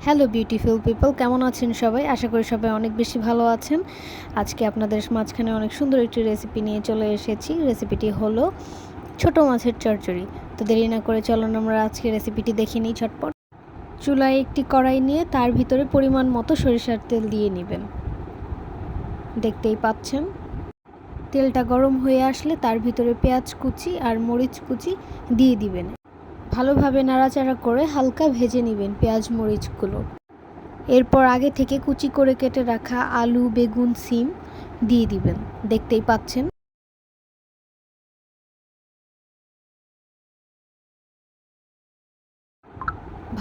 Hello beautiful people, কেমন আছেন সবাই? আশা করি সবাই অনেক বেশি ভালো আছেন। আজকে আপনাদের মাঝখানে অনেক সুন্দর একটি রেসিপি নিয়ে চলে এসেছি। রেসিপিটি হলো ছোট মাছের চচ্চড়ি। তো দেরি না করে চলুন আমরা আজকে রেসিপিটি দেখে নিই ঝটপট। চুলায় একটি কড়াই নিয়ে তার ভিতরে পরিমাণ মতো সরিষার তেল দিয়ে নেবেন। দেখতেই পাচ্ছেন, তেলটা গরম হয়ে আসলে তার ভিতরে পেঁয়াজ কুচি আর মরিচ কুচি দিয়ে দিবেন। ভালোভাবে নাড়াচাড়া করে হালকা ভেজে নেবেন পেঁয়াজ মরিচগুলো। এরপর আগে থেকে কুচি করে কেটে রাখা আলু, বেগুন, সিম দিয়ে দিবেন। দেখতেই পাচ্ছেন,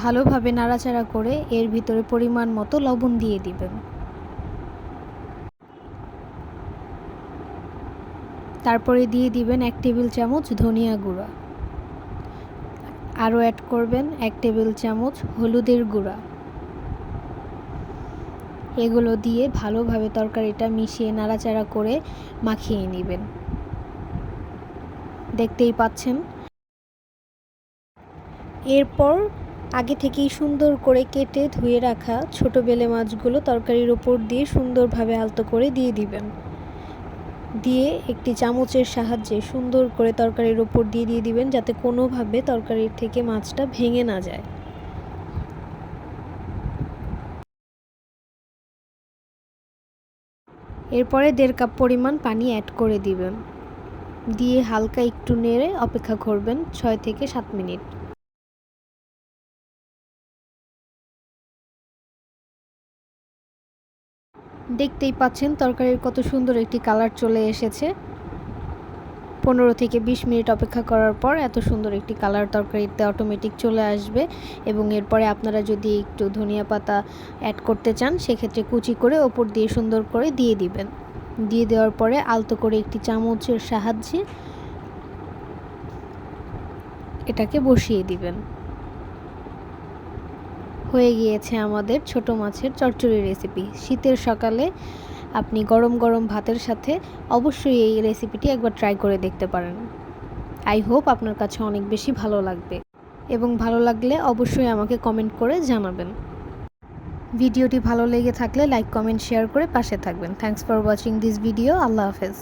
ভালোভাবে নাড়াচাড়া করে এর ভিতরে পরিমাণ মতো লবণ দিয়ে দিবেন। তারপরে দিয়ে দিবেন 1 টেবিল চামচ ধনিয়া গুঁড়া। আরও অ্যাড করবেন 1 টেবিল চামচ হলুদের গুঁড়া। এগুলো দিয়ে ভালোভাবে তরকারিটা মিশিয়ে নাড়াচাড়া করে মাখিয়ে নেবেন। দেখতেই পাচ্ছেন, এরপর আগে থেকেই সুন্দর করে কেটে ধুয়ে রাখা ছোট বেলে মাছগুলো তরকারির ওপর দিয়ে সুন্দরভাবে আলতো করে দিয়ে দিবেন। দিয়ে একটি চামচের সাহায্যে সুন্দর করে তরকারির ওপর দিয়ে দিবেন, যাতে কোনোভাবে তরকারির থেকে মাছটা ভেঙে না যায়। এরপরে 1.5 কাপ পরিমাণ পানি অ্যাড করে দিবেন। দিয়ে হালকা একটু নেড়ে অপেক্ষা করবেন 6 থেকে 7 মিনিট। দেখতেই পাচ্ছেন তরকারির কত সুন্দর একটি কালার চলে এসেছে। 15 থেকে 20 মিনিট অপেক্ষা করার পর এত সুন্দর একটি কালার তরকারিতে অটোমেটিক চলে আসবে। এবং এরপরে আপনারা যদি একটু ধনিয়া পাতা অ্যাড করতে চান, সেক্ষেত্রে কুচি করে ওপর দিয়ে সুন্দর করে দিয়ে দিবেন। দিয়ে দেওয়ার পরে আলতো করে একটি চামচের সাহায্যে এটাকে বসিয়ে দিবেন। হয়ে গিয়েছে আমাদের ছোট মাছের চচ্চড়ি রেসিপি। শীতের সকালে আপনি গরম গরম ভাতের সাথে অবশ্যই এই রেসিপিটি একবার ট্রাই করে দেখতে পারেন। আই হোপ আপনার কাছে অনেক বেশি ভালো লাগবে, এবং ভালো লাগলে অবশ্যই আমাকে কমেন্ট করে জানাবেন। ভিডিওটি ভালো লেগে থাকলে লাইক, কমেন্ট, শেয়ার করে পাশে থাকবেন। Thanks for watching this video. আল্লাহ হাফেজ।